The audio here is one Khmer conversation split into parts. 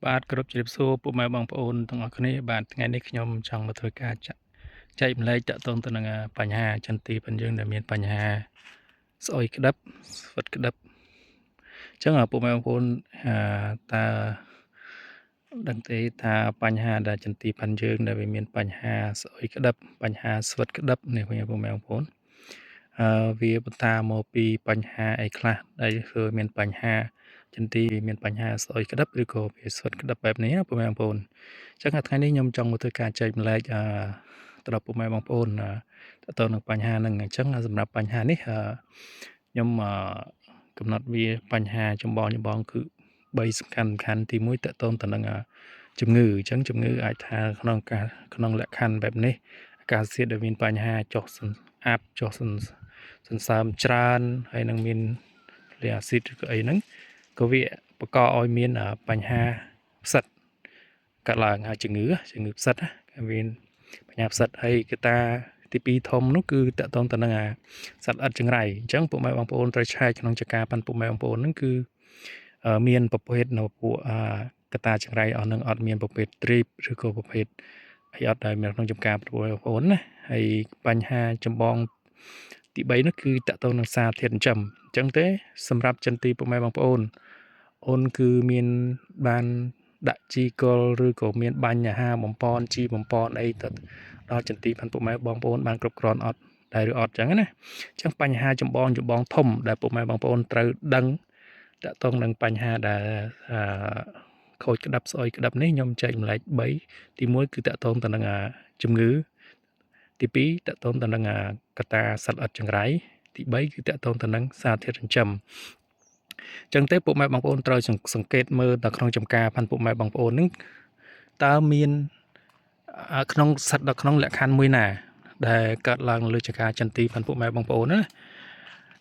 បាទគ្រប់ជ្រាបសួរពុកម៉ែបងប្អូនទាំងអស់គ្នាបាទថ្ងៃនេះខ្ញុំចង់មកធ្វើការចែកម្លែកតាក់ទងទៅនឹងបញ្ហាចន្ទទីផងយើងដែលមានបញ្ហាស្អុយក្តឹបស្វិតក្តឹបអញ្ចឹងពុកម៉ែបងប្អូនតើដឹងទេថាបញ្ហាដែលចន្ទទីផងយើងដែលវាមានបញ្ហាស្អុយក្តឹបបញ្ហាស្វិតក្តឹបនេះពុកម៉ែបងប្អូនវាបន្តមកពីបញ្ហាអីខ្លះដែលគឺមានបញ្ហាចន្ទទីមានបញ្ហាស្អុយក្តឹបឬក៏វាស្វិតក្តឹបបែបនេះពុកម៉ែបងប្អូនអញ្ចឹងថ្ងៃនេះខ្ញុំចង់មកធ្វើការចែកម្លែកទៅដល់ពុកម៉ែបងប្អូនទៅនឹងបញ្ហាហ្នឹងអញ្ចឹងសម្រាប់បញ្ហានេះខ្ញុំកំណត់វាបញ្ហាចម្បងគឺ3សំខាន់ទី1តកតងទៅនឹងជំងឺអញ្ចឹងជំងឺអាចថាក្នុងលក្ខខណ្ឌបែបនេះអាកាសធាតុដែលមានបញ្ហាចុះអាប់ចុះសន្សើមច្រើនហើយនឹងមានលេអាស៊ីតឬក៏អីហ្នឹងក៏វាបង្កឲ្យមានបញ្ហាផ្សិតកើតឡើងហើយជំងឺផ្សិតគេមានបញ្ហាផ្សិតហើយកត្តាទី2ធំនោះគឺតកតងទៅនឹងសត្វល្អិតចង្រៃអញ្ចឹងពុកម៉ែបងប្អូនត្រូវឆែកក្នុងចការប៉ាន់ពុកម៉ែបងប្អូនហ្នឹងគឺមានប្រភេទនៅពួកកត្តាចង្រៃអស់នឹងអត់មានប្រភេទទ្រីបឬក៏ប្រភេទអីអត់ដែលមានក្នុងចំការបងប្អូនណាហើយបញ្ហាចម្បងទី3នោះគឺតកតងនឹងសារធាតុចិញ្ចឹមអញ្ចឹងទេសម្រាប់ចន្ទទីពុកម៉ែបងប្អូនអូនគឺមានបានដាក់ជីកុលឬក៏មានបាញ់អាហារបំពន់ជីបំពន់អីទៅដល់ចន្ទទីពុកម៉ែបងប្អូនបានគ្រប់គ្រាន់អត់ដែរឬអត់អញ្ចឹងណាអញ្ចឹងបញ្ហាចម្បងធំដែលពុកម៉ែបងប្អូនត្រូវដឹងតកតងនឹងបញ្ហាដែលខូចក្តាប់ស្អុយក្តាប់នេះខ្ញុំចែកម្លែក3ទី1គឺតកតងទៅនឹងជំងឺទី2តកតងទៅនឹងកត្តាសត្វល្អិតចង្រៃទី3គឺតកតងទៅនឹងសារធាតុចិញ្ចឹមអញ្ចឹងទេពុកម៉ែបងប្អូនត្រូវសង្កេតមើលទៅក្នុងចំការផាន់ពុកម៉ែបងប្អូននឹងតើមានក្នុងសត្វដល់ក្នុងលក្ខខណ្ឌមួយណាដែលកើតឡើងលើចការចន្ទទីផាន់ពុកម៉ែបងប្អូនណា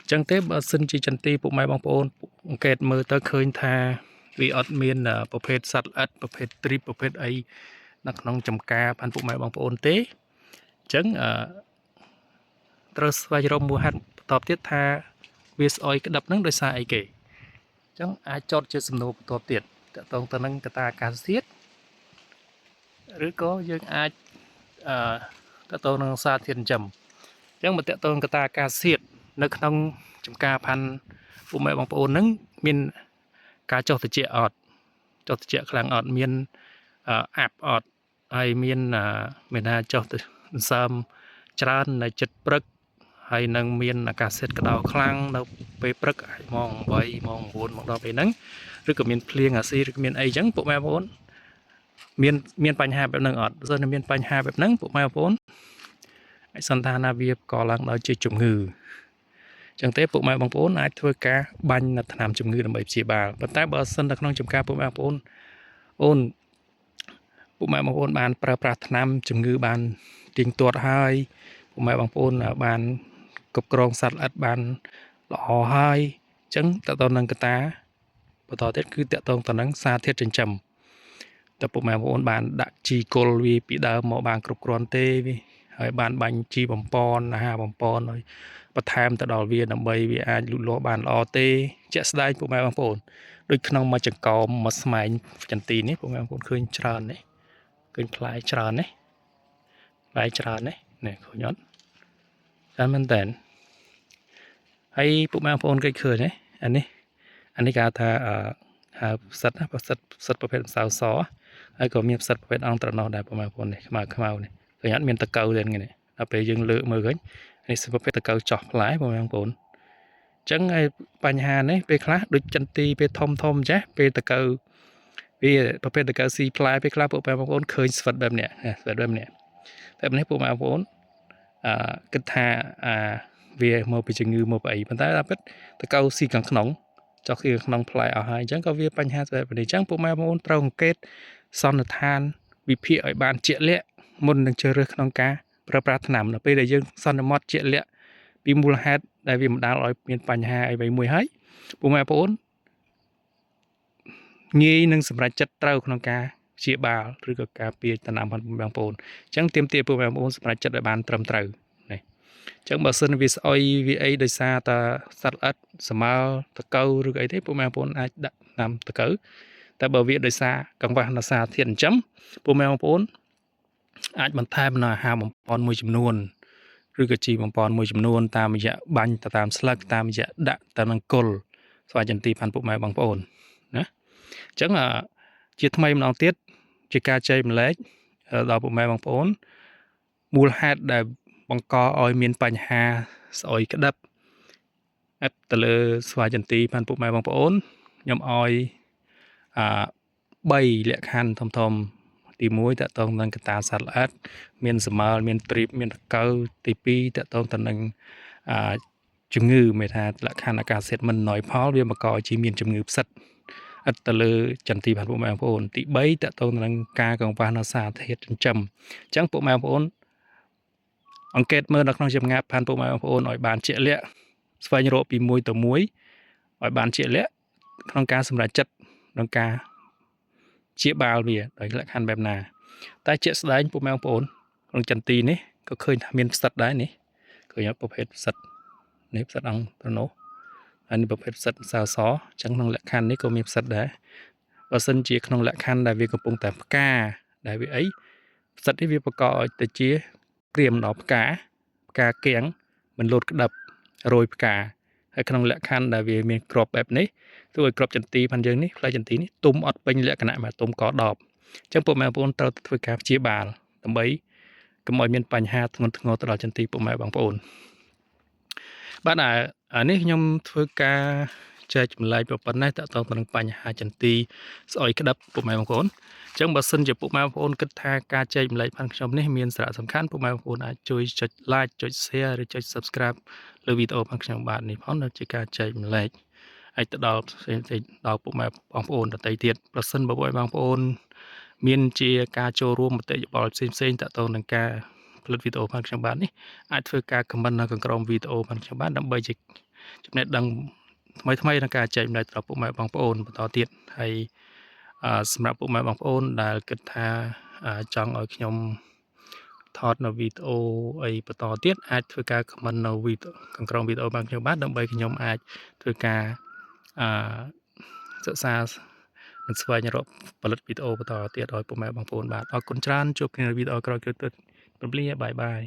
អញ្ចឹងទេបើសិនជាចន្ទទីពុកម៉ែបងប្អូនអង្កេតមើលទៅឃើញថាវាអត់មានប្រភេទសត្វល្អិតប្រភេទទ្រីបប្រភេទអីនៅក្នុងចំការផាន់ពុកម៉ែបងប្អូនទេអញ្ចឹងត្រូវស្វែងរកមូលហេតុបន្តទៀតថាវាស្អុយក្តឹបហ្នឹងដោយសារអីគេអញ្ចឹងអាចចោទជាសំណួរបន្តទៀតតកតងទៅនឹងកត្តាអាកាសធាតុឬក៏យើងអាចតកតងនឹងសារធាតុចិញ្ចឹមអញ្ចឹងមកតកតងកត្តាអាកាសធាតុនៅក្នុងចំការផាន់ពុកម៉ែបងប្អូនហ្នឹងមានការចុះត្រជាក់អត់ចុះត្រជាក់ខ្លាំងអត់មានអាប់អត់ហើយមានថាចុះទៅសន្សើមច្រើននៅចិត្តព្រឹកហើយនឹងមានអាកាសធាតុក្តៅខ្លាំងនៅពេលព្រឹកម៉ោង8ម៉ោង9មកដល់ពេលហ្នឹងឬក៏មានភ្លៀងអាស៊ីឬក៏មានអីចឹងពុកម៉ែបងប្អូនមានបញ្ហាបែបហ្នឹងអត់បើមិនមានបញ្ហាបែបហ្នឹងពុកម៉ែបងប្អូនអាចសន្តានាវាកឡើងដល់ជាជំងឺចឹងទេពុកម៉ែបងប្អូនអាចធ្វើការបាញ់នៅថ្នាំជំងឺដើម្បីព្យាបាលប៉ុន្តែបើសិនតែក្នុងចំការពុកម៉ែបងប្អូនពុកម៉ែបងប្អូនបានប្រើប្រាស់ថ្នាំជំងឺបានទៀងទាត់ហើយពុកម៉ែបងប្អូនបានគ្រប់គ្រងសត្វល្អិតបានល្អហើយអញ្ចឹងតើតើនឹងកតាបន្តទៀតគឺតកតងទៅនឹងសារធាតុចិញ្ចឹមតើពុកម៉ែបងប្អូនបានដាក់ជីគល់វាពីដើមមកបានគ្រប់គ្រាន់ទេហើយបានបាញ់ជីបំពន់អាហារបំពន់ហើយបន្ថែមទៅដល់វាដើម្បីវាអាចលូតលាស់បានល្អទេជាក់ស្ដែងពុកម៉ែបងប្អូនដូចក្នុងមួយចង្កោមមួយស្មែងចន្ទីនេះពុកម៉ែបងប្អូនឃើញច្រើននេះឃើញផ្លែច្រើននេះផ្លែច្រើននេះឃើញអត់តាមមែនតើហើយពុកម៉ែបងប្អូនគេឃើញទេអានេះគេហៅថាផ្សិតប្រភេទម្សៅសហើយក៏មានផ្សិតប្រភេទអង្គត្រណោះដែរពុកម៉ែបងប្អូននេះខ្មៅនេះឃើញអត់មានតកៅទេនេះដល់ពេលយើងលើកមើលឃើញនេះប្រភេទតកៅចោះផ្លែពុកម៉ែបងប្អូនអញ្ចឹងហើយបញ្ហានេះពេលខ្លះដូចចន្ទីពេលធំចេះពេលតកៅវាប្រភេទតកៅស៊ីផ្លែពេលខ្លះពុកម៉ែបងប្អូនឃើញស្វិតបែបនេះបែបនេះពុកម៉ែបងប្អូនគិតថាវាមកពីជំងឺមកពីអីប៉ុន្តែតាមពិតតកៅស៊ីខាងក្នុងចុះគឺក្នុងផ្លែអស់ហើយអញ្ចឹងក៏វាបញ្ហាបែបនេះអញ្ចឹងពុកម៉ែបងប្អូនត្រូវអង្កេតសន្និដ្ឋានវិភាគឲ្យបានជាក់លាក់មុននឹងជ្រើសរើសក្នុងការប្រើប្រាស់ថ្នាំនៅពេលដែលយើងសន្មត់ជាក់លាក់ពីមូលហេតុដែលវាបណ្ដាលឲ្យមានបញ្ហាអីមួយហើយពុកម៉ែបងប្អូនងាយនឹងសម្រេចចិត្តត្រូវក្នុងការព្យាបាលឬក៏ការពារដំណាំរបស់បងប្អូនអញ្ចឹងទាមទារពុកម៉ែបងប្អូនសម្រេចចិត្តឲ្យបានត្រឹមត្រូវនេះអញ្ចឹងបើសិនវាស្អុយវាអីដោយសារតែសត្វល្អិតសម្ើតកៅឬក៏អីទេពុកម៉ែបងប្អូនអាចដាក់ដំណាំតកៅ តែបើវាដោយសារកង្វះនៅសារធាតុចិញ្ចឹមពុកម៉ែបងប្អូនអាចបន្ថែមនៅអាហារបំប៉នមួយចំនួនឬក៏ជីបំប៉នមួយចំនួនតាមរយៈបាញ់ទៅតាមស្លឹកតាមរយៈដាក់ទៅនឹងគល់ស្វាយចន្ទីផាន់ពុកម៉ែបងប្អូនណាអញ្ចឹងជាថ្មីម្ដងទៀតជាការចែកម្លែកដល់ពុកម៉ែបងប្អូនមូលហេតុដែលបង្កឲ្យមានបញ្ហាស្អុយក្តឹបទៅលើស្វាយចន្ទីផាន់ពុកម៉ែបងប្អូនខ្ញុំឲ្យ3លក្ខខណ្ឌធំទី1តកតងនឹងកតាសត្វល្អិតមានសម្ើលមានព្រីបមានតកៅទី2តកតងទៅនឹងជំងឺមានថាលក្ខខណ្ឌអាកាសធាតុមិនណយផលវាបង្កឲ្យមានជំងឺផ្សិតឥតទៅលើចន្ទីផាន់ពុកម៉ែបងប្អូនទី3តកតងទៅនឹងការកង្វះនៅសារធាតុចិញ្ចឹមអញ្ចឹងពុកម៉ែបងប្អូនអង្កេតមើលនៅក្នុងចម្ងាត់ផាន់ពុកម៉ែបងប្អូនឲ្យបានជាក់លាក់ស្វែងរកពីមួយទៅមួយឲ្យបានជាក់លាក់ក្នុងការសម្រេចចិត្តក្នុងការជាបាលវាដោយលក្ខខណ្ឌបែបណាតែជាក់ស្ដែងពុកម៉ែបងប្អូនក្នុងចន្ទីនេះក៏ឃើញថាមានផ្សិតដែរនេះឃើញប្រភេទផ្សិតនេះផ្សិតអង្គប្រណោះហើយនេះប្រភេទផ្សិតសើសអញ្ចឹងក្នុងលក្ខខណ្ឌនេះក៏មានផ្សិតដែរបើសិនជាក្នុងលក្ខខណ្ឌដែលវាកំពុងតែផ្កាដែលវាអីផ្សិតនេះវាបង្កឲ្យទៅជាក្រៀមដល់ផ្កាគៀងមិនលោតក្តឹបរោយផ្កាហើយក្នុងលក្ខខណ្ឌដែលវាមានក្របបែបនេះធ្វើឲ្យក្របចន្ទីផងយើងនេះផ្លែចន្ទីនេះទុំអត់ពេញលក្ខណៈមកទុំកដបអញ្ចឹងពុកម៉ែបងប្អូនត្រូវធ្វើការព្យាបាលដើម្បីកុំឲ្យមានបញ្ហាធ្ងន់ធ្ងរទៅដល់ចន្ទីពុកម៉ែបងប្អូនបាទអានេះខ្ញុំធ្វើការចែកចម្លែកប៉ុណ្ណេះតកតងទៅនឹងបញ្ហាចន្ទីស្អុយក្តឹបពុកម៉ែបងប្អូនអញ្ចឹងបើសិនជាពុកម៉ែបងប្អូនគិតថាការចែកម្លែកផងខ្ញុំនេះមានសារៈសំខាន់ពុកម៉ែបងប្អូនអាចជួយចុច like ចុច share ឬចុច subscribe លើវីដេអូផងខ្ញុំបាទនេះផងនៅជាការចែកម្លែកឲ្យទៅដល់ផ្សេងដល់ពុកម៉ែបងប្អូនដទៃទៀតប្រសិនបើពុកម៉ែបងប្អូនមានជាការចូលរួមមតិយោបល់ផ្សេងតកតងនឹងការផលិតវីដេអូផងខ្ញុំបាទនេះអាចធ្វើការ comment នៅខាងក្រោមវីដេអូផងខ្ញុំបាទដើម្បីជាចំណេះដឹងថ្មីក្នុងការចែកម្លែកដល់ពុកម៉ែបងប្អូនបន្តទៀតហើយសម្រាប់ពុកម៉ែបងប្អូនដែលគិតថាចង់ឲ្យខ្ញុំថតនៅវីដេអូអីបន្តទៀតអាចធ្វើការ comment នៅវីដេអូខាងក្រោមវីដេអូបងខ្ញុំបាទដើម្បីខ្ញុំអាចធ្វើការសិក្សានិងស្វែងរកផលិតវីដេអូបន្តទៀតឲ្យពុកម៉ែបងប្អូនបាទអរគុណច្រើនជួបគ្នានៅវីដេអូក្រោយៗទៀតរំលាបាយបាយ